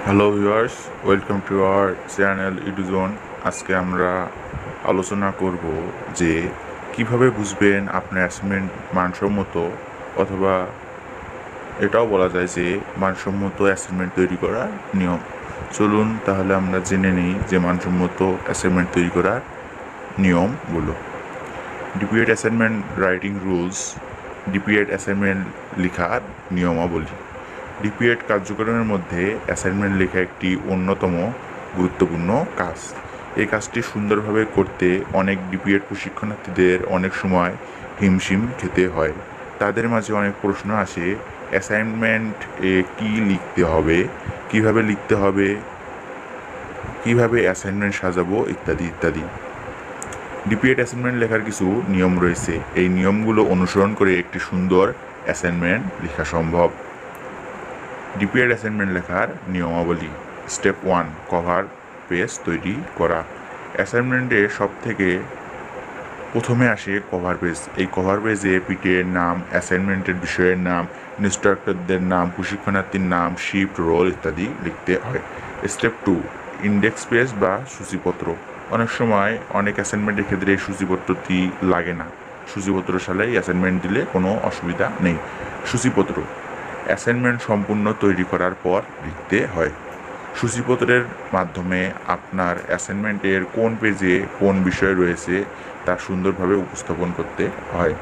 Hello viewers, welcome to our channel Eduzone. আজকে আমরা আলোচনা করব যে কিভাবে বুঝবেন আপনার অ্যাসাইনমেন্ট মানসম্মত, অথবা এটাও বলা যায় যে মানসম্মত অ্যাসাইনমেন্ট তৈরি করার নিয়ম। চলুন তাহলে আমরা জেনে নিই যে মানসম্মত অ্যাসাইনমেন্ট তৈরি করার নিয়মগুলো। DPEd assignment writing rules. DPEd assignment লেখার নিয়মাবলী। ডিপিএড কার্যক্রমের মধ্যে অ্যাসাইনমেন্ট লেখা একটি অন্যতম গুরুত্বপূর্ণ কাজ। এই কাজটি সুন্দরভাবে করতে অনেক ডিপিএড প্রশিক্ষণার্থীদের অনেক সময় হিমশিম খেতে হয়। তাদের মাঝে অনেক প্রশ্ন আসে, অ্যাসাইনমেন্ট কী লিখতে হবে, কিভাবে লিখতে হবে, কিভাবে অ্যাসাইনমেন্ট সাজাবো, ইত্যাদি ইত্যাদি। ডিপিএড অ্যাসাইনমেন্ট লেখার কিছু নিয়ম রয়েছে। এই নিয়মগুলো অনুসরণ করে একটি সুন্দর অ্যাসাইনমেন্ট লেখা সম্ভব। ডিপিএড অ্যাসাইনমেন্ট লেখার নিয়মাবলী। স্টেপ 1, কভার পেজ তৈরি করা। অ্যাসাইনমেন্টে সবথেকে প্রথমে আসে কভার পেজ। এই কভার পেজে পিটিএর নাম, অ্যাসাইনমেন্টের বিষয়ের নাম, ইনস্ট্রাক্টরদের নাম, প্রশিক্ষণার্থীর নাম, শিফট, রোল ইত্যাদি লিখতে হয়। স্টেপ 2, ইন্ডেক্স পেজ বা সূচিপত্র। অনেক সময় অনেক অ্যাসাইনমেন্টের ক্ষেত্রে এই সূচিপত্রটি লাগে না। সূচিপত্র সালেই অ্যাসাইনমেন্ট দিলে কোনো অসুবিধা নেই। সূচিপত্র অ্যাসাইনমেন্ট সম্পূর্ণ তৈরি করার পর লিখতে হয়। সূচিপত্রের মাধ্যমে আপনার অ্যাসাইনমেন্টের কোন পেজে কোন বিষয় রয়েছে তা সুন্দরভাবে উপস্থাপন করতে হয়।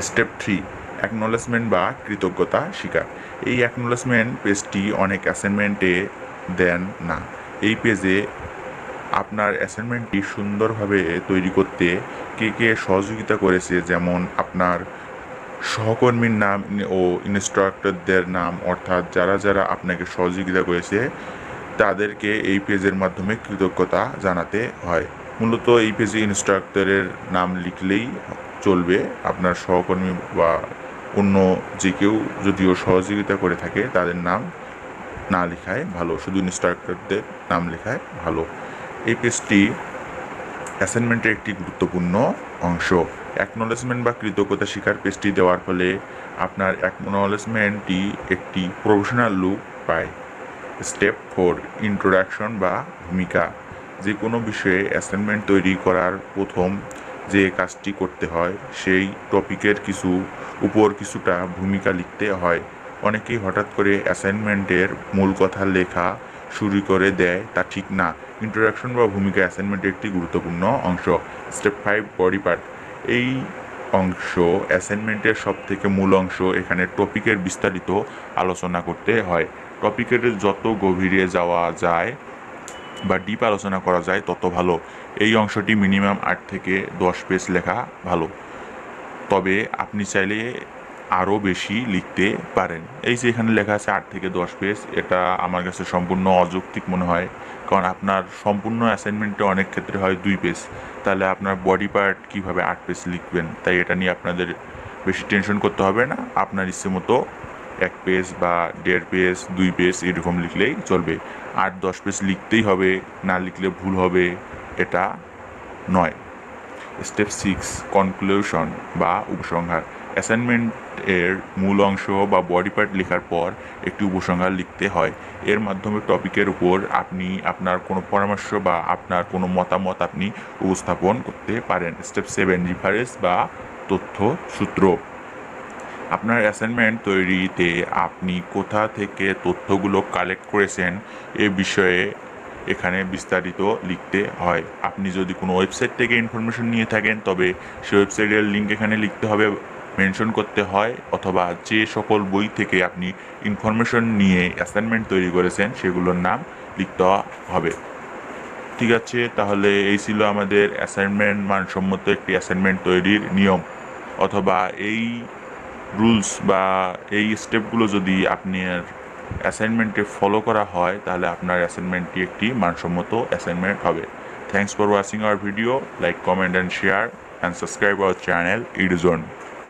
স্টেপ 3, অ্যাকনোলেজমেন্ট বা কৃতজ্ঞতা স্বীকার। এই অ্যাকনোলেজমেন্ট পেজটি অনেক অ্যাসাইনমেন্টে দেন না। এই পেজে আপনার অ্যাসাইনমেন্টটি সুন্দরভাবে তৈরি করতে কে কে সহযোগিতা করেছে, যেমন আপনার সহকর্মীর নাম ও ইনস্ট্রাক্টরদের নাম, অর্থাৎ যারা যারা আপনাকে সহযোগিতা করেছে তাদেরকে এই পেজের মাধ্যমে কৃতজ্ঞতা জানাতে হয়। মূলত এই পেজে ইনস্ট্রাক্টরের নাম লিখলেই চলবে। আপনার সহকর্মী বা অন্য যে কেউ যদিও সহযোগিতা করে থাকে তাদের নাম না লেখায় ভালো, শুধু ইনস্ট্রাক্টরদের নাম লেখায় ভালো। এই পেজটি অ্যাসাইনমেন্টের একটি গুরুত্বপূর্ণ অংশ। অ্যাকনোলেজমেন্ট বা কৃতজ্ঞতা স্বীকার পেজটি দেওয়ার ফলে আপনার অ্যাকনোলেজমেন্টটি একটি প্রফেশনাল লুক পায়। স্টেপ 4, ইন্ট্রোডাকশন বা ভূমিকা। যে কোনো বিষয়ে অ্যাসাইনমেন্ট তৈরি করার প্রথম যে কাজটি করতে হয় সেই টপিকের উপর কিছুটা ভূমিকা লিখতে হয়। অনেকেই হঠাৎ করে অ্যাসাইনমেন্টের মূল কথা লেখা শুরু করে দেয়, তা ঠিক না। ইন্ট্রোডাকশন বা ভূমিকা অ্যাসাইনমেন্টের একটি গুরুত্বপূর্ণ অংশ। Step 5, body part. এই অংশ অ্যাসাইনমেন্টের সবথেকে মূল অংশ। এখানে টপিকের বিস্তারিত আলোচনা করতে হয়। টপিকের যত গভীরে যাওয়া যায় বা ডিপ আলোচনা করা যায় তত ভালো। এই অংশটি মিনিমাম 8 থেকে 10 পেজ লেখা ভালো, তবে আপনি চাইলে আরও বেশি লিখতে পারেন। এই যে এখানে লেখা আছে 8 থেকে 10 পেজ, এটা আমার কাছে সম্পূর্ণ অযৌক্তিক মনে হয়। কারণ আপনার সম্পূর্ণ অ্যাসাইনমেন্টে অনেক ক্ষেত্রে হয় 2 পেজ, তাহলে আপনার বডি পার্ট কীভাবে 8 পেজ লিখবেন? তাই এটা নিয়ে আপনাদের বেশি টেনশন করতে হবে না। আপনার ইচ্ছে মতো 1 পেজ বা 1.5 পেজ, 2 পেজ এরকম লিখলেই চলবে। 8-10 পেজ লিখতেই হবে, না লিখলে ভুল হবে এটা নয়। স্টেপ 6, কনক্লুশন বা উপসংহার। অ্যাসাইনমেন্টের মূল অংশ বা বডি পার্ট লেখার পর একটি উপসংহার লিখতে হয়। এর মাধ্যমে টপিকের উপর আপনি আপনার কোনো পরামর্শ বা আপনার কোনো মতামত আপনি উপস্থাপন করতে পারেন। স্টেপ 7, রেফারেন্স বা তথ্য সূত্র। আপনার অ্যাসাইনমেন্ট তৈরিতে আপনি কোথা থেকে তথ্যগুলো কালেক্ট করেছেন এ বিষয়ে এখানে বিস্তারিত লিখতে হয়। আপনি যদি কোনো ওয়েবসাইট থেকে ইনফরমেশন নিয়ে থাকেন তবে সেই ওয়েবসাইটের লিঙ্ক এখানে লিখতে হবে, মেনশন করতে হয়, অথবা যে সকল বই থেকে আপনি ইনফরমেশন নিয়ে অ্যাসাইনমেন্ট তৈরি করেছেন সেগুলোর নাম লিখতে হবে। ঠিক আছে, তাহলে এই ছিল আমাদের অ্যাসাইনমেন্ট মানসম্মত একটি অ্যাসাইনমেন্ট তৈরির নিয়ম, অথবা এই রুলস বা এই স্টেপগুলো যদি আপনার অ্যাসাইনমেন্টে ফলো করা হয় তাহলে আপনার অ্যাসাইনমেন্টটি একটি মানসম্মত অ্যাসাইনমেন্ট হবে। Thanks for watching our video. Like, comment and share and subscribe our channel ইডুজোন।